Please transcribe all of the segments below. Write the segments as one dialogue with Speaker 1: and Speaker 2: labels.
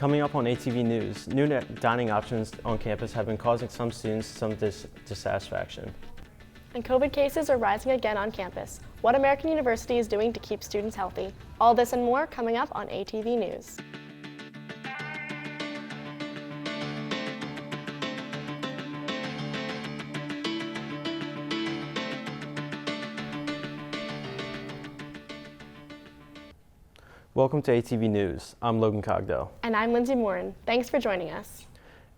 Speaker 1: Coming up on ATV News, new dining options on campus have been causing some students some dissatisfaction.
Speaker 2: And COVID cases are rising again on campus. What American University is doing to keep students healthy. All this and more coming up on ATV News.
Speaker 1: Welcome to ATV News. I'm Logan Cogdell.
Speaker 2: And I'm Lindsay Morin. Thanks for joining us.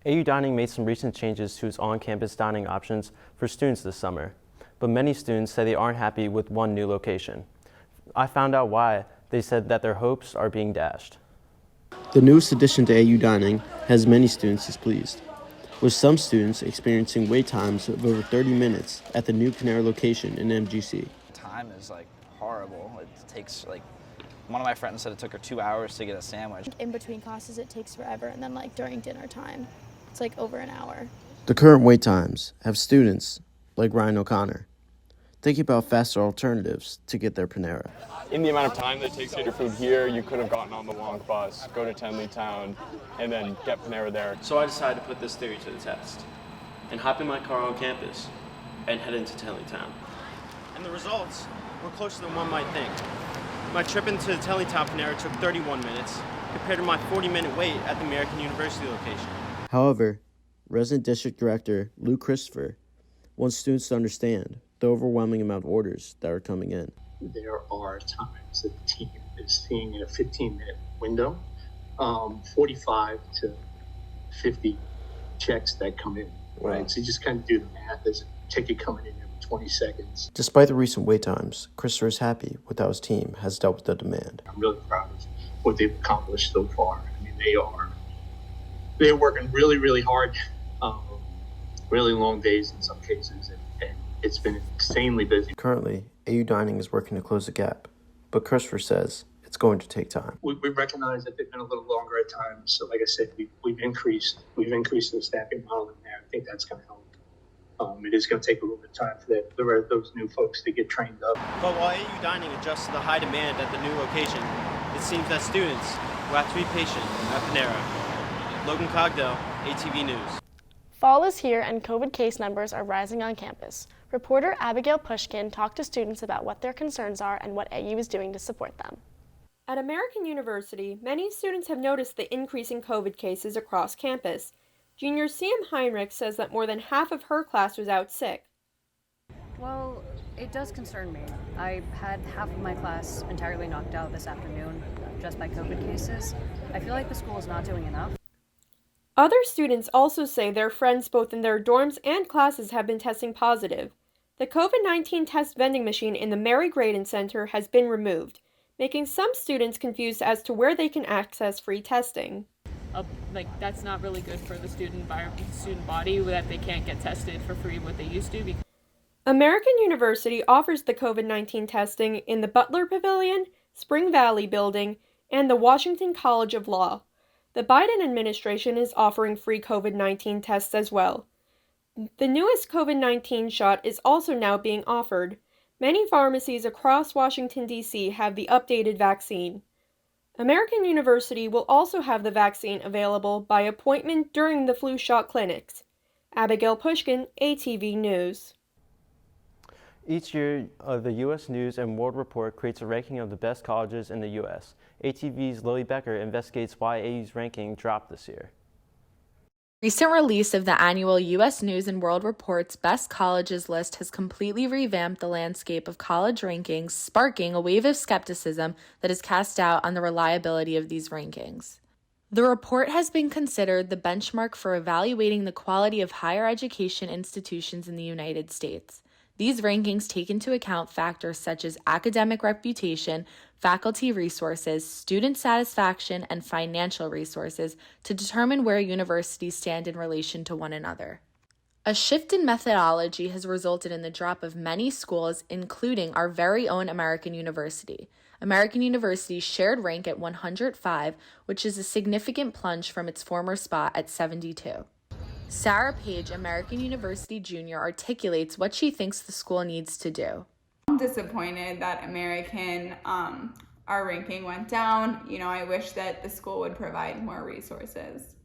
Speaker 1: AU Dining made some recent changes to its on-campus dining options for students this summer, but many students say they aren't happy with one new location. I found out why. They said that their hopes are being dashed.
Speaker 3: The newest addition to AU Dining has many students displeased, with some students experiencing wait times of over 30 minutes at the new Panera location in MGC.
Speaker 4: Time is horrible. It takes one of my friends said it took her 2 hours to get a sandwich.
Speaker 5: In between classes it takes forever, and then during dinner time it's over an hour.
Speaker 3: The current wait times have students like Ryan O'Connor thinking about faster alternatives to get their Panera.
Speaker 6: In the amount of time that it takes to get your food here, you could have gotten on the Wonk bus, go to Tenleytown, and then get Panera there.
Speaker 1: So I decided to put this theory to the test and hop in my car on campus and head into Tenleytown.
Speaker 7: And the results were closer than one might think. My trip into the Tenleytown Panera took 31 minutes, compared to my 40-minute wait at the American University location.
Speaker 3: However, Resident District Director Lou Christopher wants students to understand the overwhelming amount of orders that are coming in.
Speaker 8: There are times that the team is seeing in a 15-minute window, 45 to 50 checks that come in, right?
Speaker 3: Wow.
Speaker 8: So you just kind of do the math. There's a ticket coming in every 20 seconds.
Speaker 3: Despite the recent wait times, Christopher is happy with how his team has dealt with the demand.
Speaker 8: I'm really proud of what they've accomplished so far. I mean, they're working really, really hard, really long days in some cases, and it's been insanely busy.
Speaker 3: Currently, AU Dining is working to close the gap, but Christopher says it's going to take time.
Speaker 8: We recognize that they've been a little longer at times. So like I said, we've increased the staffing model in there. I think that's going to help. It is going to take a little bit of time for those new folks to get trained up.
Speaker 7: But while AU Dining adjusts to the high demand at the new location, it seems that students will have to be patient at Panera. Logan Cogdell, ATV News.
Speaker 2: Fall is here and COVID case numbers are rising on campus. Reporter Abigail Pushkin talked to students about what their concerns are and what AU is doing to support them.
Speaker 9: At American University, many students have noticed the increase in COVID cases across campus. Junior Sam Heinrich says that more than half of her class was out sick.
Speaker 10: Well, it does concern me. I had half of my class entirely knocked out this afternoon just by COVID cases. I feel like the school is not doing enough.
Speaker 9: Other students also say their friends both in their dorms and classes have been testing positive. The COVID-19 test vending machine in the Mary Graydon Center has been removed, making some students confused as to where they can access free testing.
Speaker 11: That's not really good for the student environment, the student body, that they can't get tested for free what they used to.
Speaker 9: American University offers the COVID-19 testing in the Butler Pavilion, Spring Valley Building, and the Washington College of Law. The Biden administration is offering free COVID-19 tests as well. The newest COVID-19 shot is also now being offered. Many pharmacies across Washington, D.C. have the updated vaccine. American University will also have the vaccine available by appointment during the flu shot clinics. Abigail Pushkin, ATV News.
Speaker 1: Each year, the U.S. News and World Report creates a ranking of the best colleges in the U.S. ATV's Becker investigates why AU's ranking dropped this year.
Speaker 12: Recent release of the annual U.S. News and World Report's Best Colleges list has completely revamped the landscape of college rankings, sparking a wave of skepticism that is cast doubt on the reliability of these rankings. The report has been considered the benchmark for evaluating the quality of higher education institutions in the United States. These rankings take into account factors such as academic reputation, faculty resources, student satisfaction, and financial resources to determine where universities stand in relation to one another. A shift in methodology has resulted in the drop of many schools, including our very own American University. American University's shared rank at 105, which is a significant plunge from its former spot at 72. Sarah Page, American University Junior, articulates what she thinks the school needs to do.
Speaker 13: I'm disappointed that American our ranking went down. I wish that the school would provide more resources.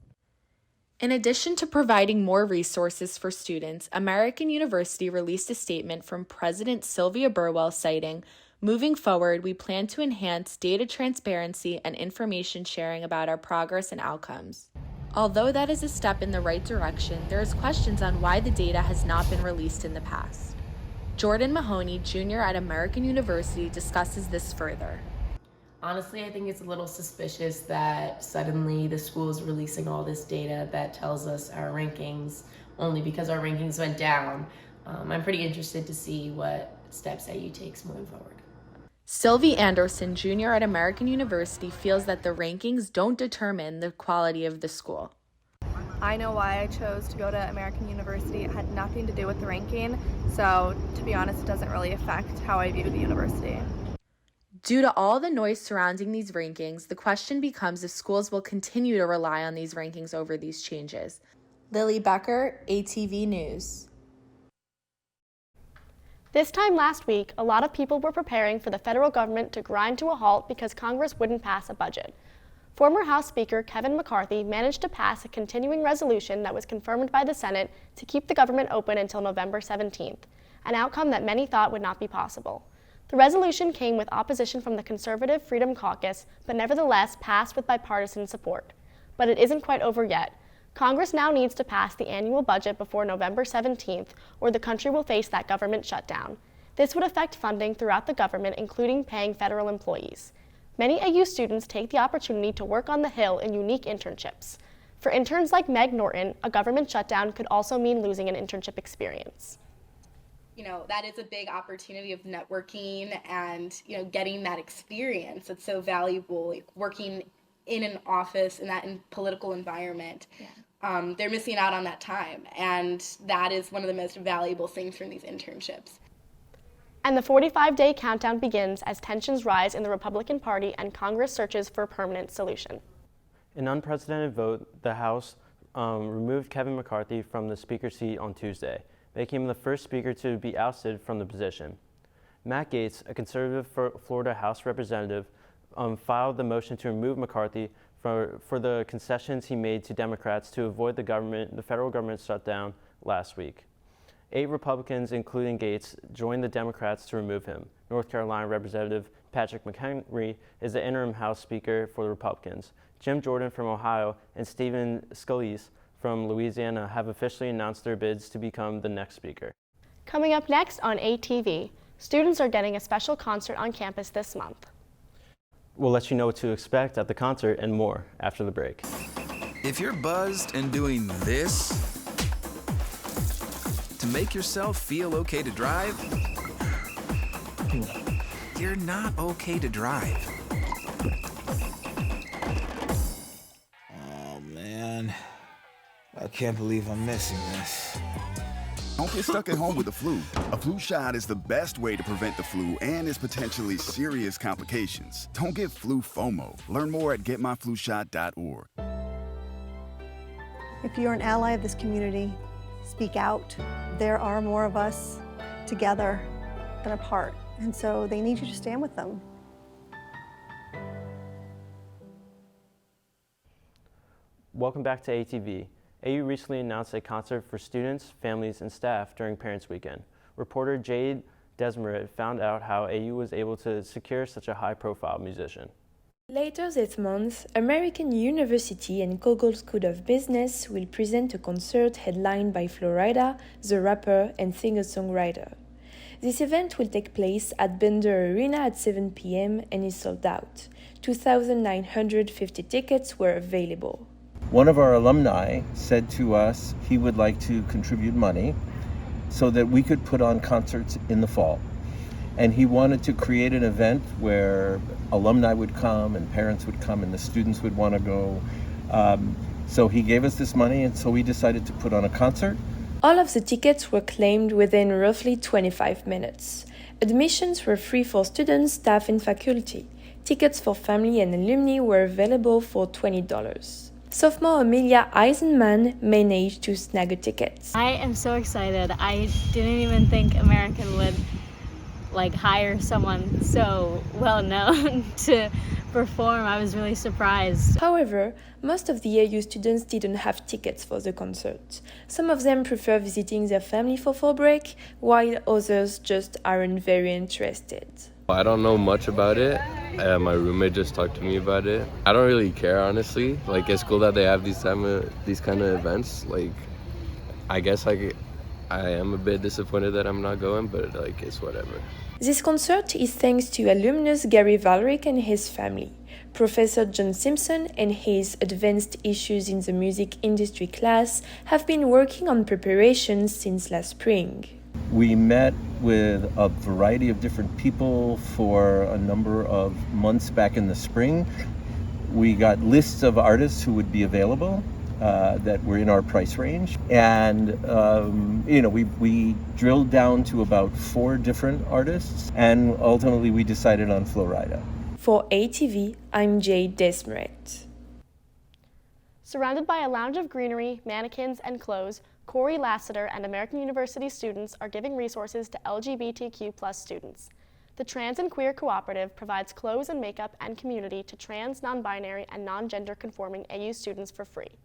Speaker 12: In addition to providing more resources for students, American University released a statement from President Sylvia Burwell citing, "Moving forward, we plan to enhance data transparency and information sharing about our progress and outcomes." Although that is a step in the right direction, there is questions on why the data has not been released in the past. Jordan Mahoney, Jr. at American University, discusses this further.
Speaker 14: Honestly, I think it's a little suspicious that suddenly the school is releasing all this data that tells us our rankings only because our rankings went down. I'm pretty interested to see what steps AU takes moving forward.
Speaker 12: Sylvie Anderson, Jr. at American University, feels that the rankings don't determine the quality of the school.
Speaker 15: I know why I chose to go to American University. It had nothing to do with the ranking, so to be honest, it doesn't really affect how I view the university.
Speaker 12: Due to all the noise surrounding these rankings, the question becomes if schools will continue to rely on these rankings over these changes. Lily Becker, ATV News.
Speaker 2: This time last week, a lot of people were preparing for the federal government to grind to a halt because Congress wouldn't pass a budget. Former House Speaker Kevin McCarthy managed to pass a continuing resolution that was confirmed by the Senate to keep the government open until November 17th, an outcome that many thought would not be possible. The resolution came with opposition from the Conservative Freedom Caucus, but nevertheless passed with bipartisan support. But it isn't quite over yet. Congress now needs to pass the annual budget before November 17th, or the country will face that government shutdown. This would affect funding throughout the government, including paying federal employees. Many AU students take the opportunity to work on the Hill in unique internships. For interns like Meg Norton, a government shutdown could also mean losing an internship experience.
Speaker 16: That is a big opportunity of networking and, getting that experience that's so valuable, like working in an office in that political environment. Yeah. They're missing out on that time, and that is one of the most valuable things from these internships.
Speaker 2: And the 45-day countdown begins as tensions rise in the Republican Party and Congress searches for a permanent solution.
Speaker 1: In an unprecedented vote, the House removed Kevin McCarthy from the Speaker seat on Tuesday, making him the first Speaker to be ousted from the position. Matt Gaetz, a conservative Florida House representative, filed the motion to remove McCarthy for the concessions he made to Democrats to avoid the federal government shutdown last week. 8 Republicans, including Gaetz, joined the Democrats to remove him. North Carolina Representative Patrick McHenry is the interim House Speaker for the Republicans. Jim Jordan from Ohio and Stephen Scalise from Louisiana have officially announced their bids to become the next Speaker.
Speaker 2: Coming up next on ATV, students are getting a special concert on campus this month.
Speaker 1: We'll let you know what to expect at the concert and more after the break.
Speaker 17: If you're buzzed and doing this to make yourself feel okay to drive, you're not okay to drive.
Speaker 18: Oh man, I can't believe I'm missing this.
Speaker 19: Don't get stuck at home with the flu. A flu shot is the best way to prevent the flu and its potentially serious complications. Don't get flu FOMO. Learn more at getmyflushot.org.
Speaker 20: If you're an ally of this community, speak out. There are more of us together than apart, and so they need you to stand with them.
Speaker 1: Welcome back to ATV. AU recently announced a concert for students, families, and staff during Parents Weekend. Reporter Jade Desmaret found out how AU was able to secure such a high-profile musician.
Speaker 21: Later this month, American University and Cogdell School of Business will present a concert headlined by Florida, the rapper and singer-songwriter. This event will take place at Bender Arena at 7 p.m. and is sold out. 2,950 tickets were available.
Speaker 22: One of our alumni said to us he would like to contribute money so that we could put on concerts in the fall. And he wanted to create an event where alumni would come and parents would come and the students would want to go. So he gave us this money, and so we decided to put on a concert.
Speaker 21: All of the tickets were claimed within roughly 25 minutes. Admissions were free for students, staff, and faculty. Tickets for family and alumni were available for $20. Sophomore Amelia Eisenman managed to snag a ticket.
Speaker 23: I am so excited. I didn't even think American would
Speaker 4: like hire someone so well known to perform. I was really surprised.
Speaker 21: However, most of the AU students didn't have tickets for the concert. Some of them prefer visiting their family for fall break, while others just aren't very interested.
Speaker 5: I don't know much about it. My roommate just talked to me about it. I don't really care, honestly. Like, it's cool that they have these kind of events. Like, I guess I am a bit disappointed that I'm not going, but like, it's whatever.
Speaker 21: This concert is thanks to alumnus Gary Valric and his family. Professor John Simpson and his Advanced Issues in the Music Industry class have been working on preparations since last spring.
Speaker 22: We met with a variety of different people for a number of months back in the spring. We got lists of artists who would be available that were in our price range. And, we drilled down to about 4 different artists, and ultimately we decided on Florida.
Speaker 21: For ATV, I'm Jade, Desmaret.
Speaker 2: Surrounded by a lounge of greenery, mannequins, and clothes, Corey Lassiter and American University students are giving resources to LGBTQ+ students. The Trans and Queer Cooperative provides clothes and makeup and community to trans, non-binary, and non-gender conforming AU students for free.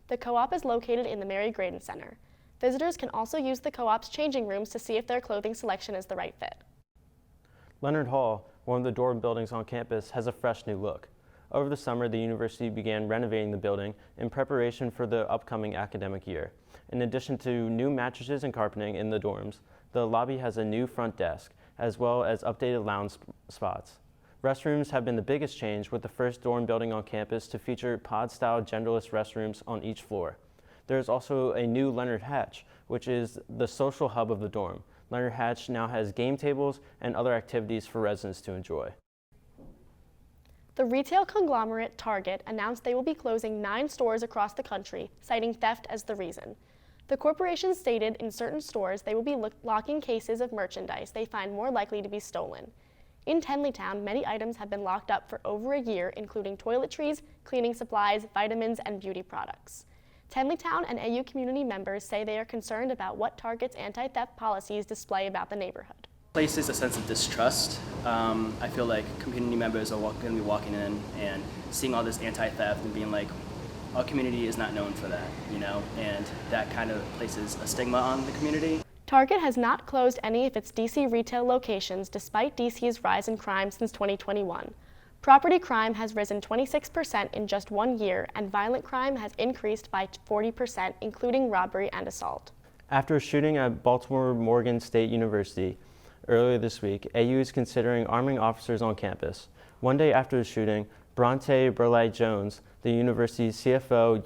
Speaker 2: The co-op is located in the Mary Graydon Center. Visitors can also use the co-op's changing rooms to see if their clothing selection is the right fit.
Speaker 1: Leonard Hall, one of the dorm buildings on campus, has a fresh new look. Over the summer, the university began renovating the building in preparation for the upcoming academic year. In addition to new mattresses and carpeting in the dorms, the lobby has a new front desk, as well as updated lounge spots. Restrooms have been the biggest change, with the first dorm building on campus to feature pod-style genderless restrooms on each floor. There is also a new Leonard Hatch, which is the social hub of the dorm. Leonard Hatch now has game tables and other activities for residents to enjoy.
Speaker 2: The retail conglomerate Target announced they will be closing 9 stores across the country, citing theft as the reason. The corporation stated in certain stores they will be locking cases of merchandise they find more likely to be stolen. In Tenleytown, many items have been locked up for over a year, including toiletries, cleaning supplies, vitamins, and beauty products. Tenleytown and AU community members say they are concerned about what Target's anti-theft policies display about the neighborhood.
Speaker 23: Places a sense of distrust. I feel like community members are going to be walking in and seeing all this anti-theft and being like, our community is not known for that, and that kind of places a stigma on the community.
Speaker 2: Target has not closed any of its DC retail locations despite DC's rise in crime since 2021. Property crime has risen 26% in just 1 year, and violent crime has increased by 40%, including robbery and assault.
Speaker 1: After a shooting at Baltimore Morgan State University earlier this week, AU is considering arming officers on campus. One day after the shooting, Bronte Burlight-Jones, the university's CFO,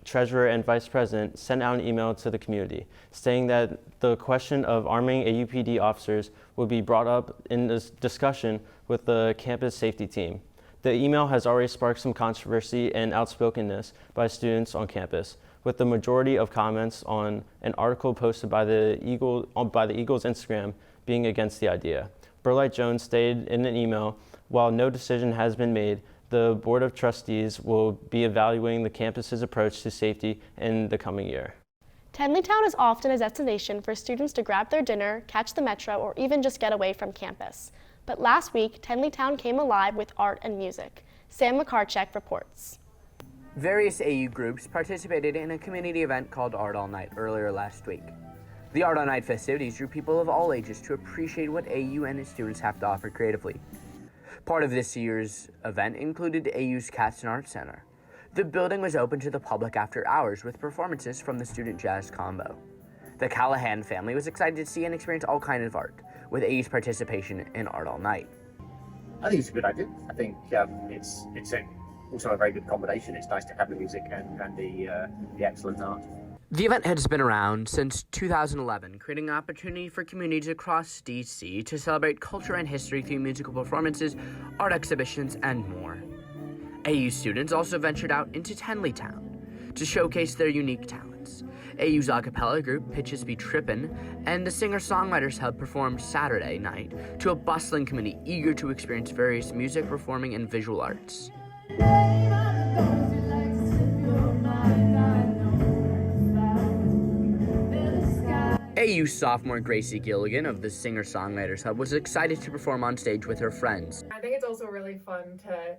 Speaker 1: treasurer, and vice president, sent out an email to the community, stating that the question of arming AUPD officers would be brought up in this discussion with the campus safety team. The email has already sparked some controversy and outspokenness by students on campus, with the majority of comments on an article posted by the Eagles' Instagram being against the idea. Burlight-Jones stated in an email, while no decision has been made, the Board of Trustees will be evaluating the campus's approach to safety in the coming year.
Speaker 2: Tenleytown is often a destination for students to grab their dinner, catch the metro, or even just get away from campus. But last week, Tenleytown came alive with art and music. Sam Makarczyk reports.
Speaker 24: Various AU groups participated in a community event called Art All Night earlier last week. The Art All Night festivities drew people of all ages to appreciate what AU and its students have to offer creatively. Part of this year's event included AU's Katzen Art Center. The building was open to the public after hours with performances from the student jazz combo. The Callahan family was excited to see and experience all kinds of art, with AU's participation in Art All Night.
Speaker 25: I think it's a good idea. I think it's also a very good combination. It's nice to have the music and the excellent art.
Speaker 24: The event has been around since 2011, creating an opportunity for communities across DC to celebrate culture and history through musical performances, art exhibitions, and more. AU students also ventured out into Tenleytown to showcase their unique talents. AU's a cappella group, Pitches Be Trippin', and the Singer-Songwriters Hub performed Saturday night to a bustling community eager to experience various music, performing, and visual arts. AU sophomore Gracie Gilligan of the Singer-Songwriters Hub was excited to perform on stage with her friends.
Speaker 3: I think it's also really fun to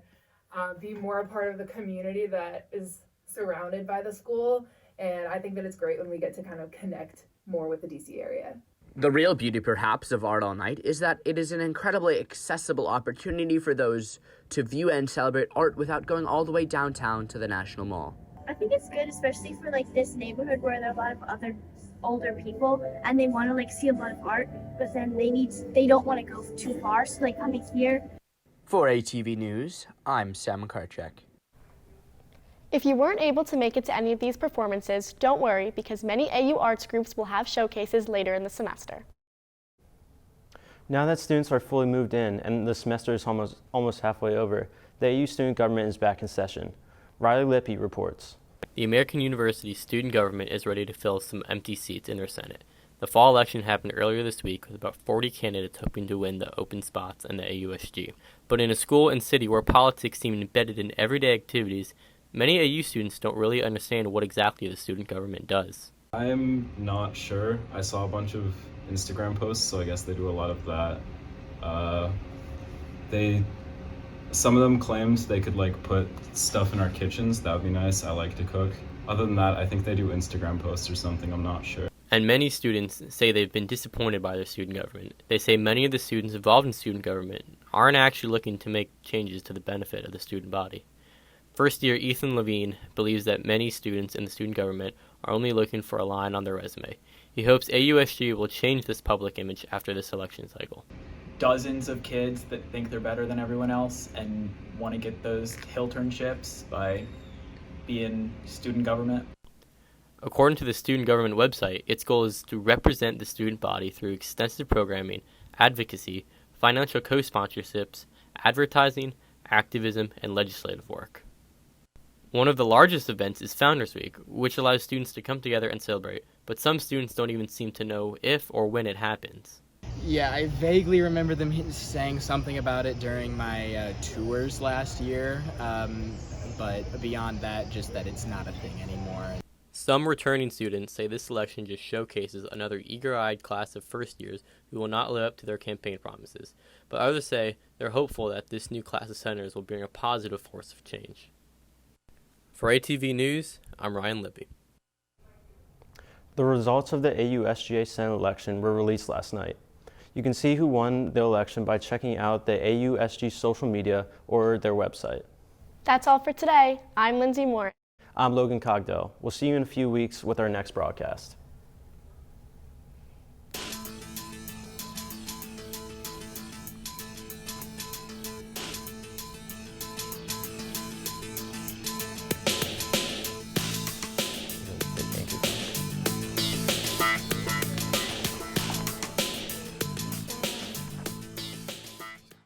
Speaker 3: be more a part of the community that is surrounded by the school, and I think that it's great when we get to kind of connect more with the DC area.
Speaker 24: The real beauty, perhaps, of Art All Night is that it is an incredibly accessible opportunity for those to view and celebrate art without going all the way downtown to the National Mall.
Speaker 6: I think it's good, especially for like this neighborhood where there are a lot of other older people and they want to like see a lot of art, but then they don't want to go too far, so like coming here.
Speaker 24: For ATV News, I'm Sam Makarczyk.
Speaker 2: If you weren't able to make it to any of these performances, don't worry, because many AU arts groups will have showcases later in the semester.
Speaker 1: Now that students are fully moved in and the semester is almost halfway over, the AU student government is back in session. Riley Lippe reports.
Speaker 7: The American University student government is ready to fill some empty seats in their Senate. The fall election happened earlier this week with about 40 candidates hoping to win the open spots in the AUSG. But in a school and city where politics seem embedded in everyday activities, many AU students don't really understand what exactly the student government does.
Speaker 8: I'm not sure. I saw a bunch of Instagram posts, so I guess they do a lot of that. Some of them claimed they could like put stuff in our kitchens. That would be nice. I like to cook. Other than that, I think they do Instagram posts or something. I'm not sure.
Speaker 7: And many students say they've been disappointed by their student government. They say many of the students involved in student government aren't actually looking to make changes to the benefit of the student body. First year Ethan Levine believes that many students in the student government are only looking for a line on their resume. He hopes AUSG will change this public image after this election cycle.
Speaker 10: Dozens of kids that think they're better than everyone else and want to get those Hilternships by being student government.
Speaker 7: According to the student government website, its goal is to represent the student body through extensive programming, advocacy, financial co-sponsorships, advertising, activism, and legislative work. One of the largest events is Founders Week, which allows students to come together and celebrate, but some students don't even seem to know if or when it happens.
Speaker 26: Yeah, I vaguely remember them saying something about it during my tours last year, but beyond that, just that it's not a thing anymore.
Speaker 7: Some returning students say this election just showcases another eager-eyed class of first years who will not live up to their campaign promises, but others say they're hopeful that this new class of senators will bring a positive force of change. For ATV News, I'm Ryan Lippe.
Speaker 1: The results of the AU-SGA Senate election were released last night. You can see who won the election by checking out the AU-SG social media or their website.
Speaker 2: That's all for today. I'm Lindsay Morin.
Speaker 1: I'm Logan Cogdell. We'll see you in a few weeks with our next broadcast.
Speaker 7: Thank you.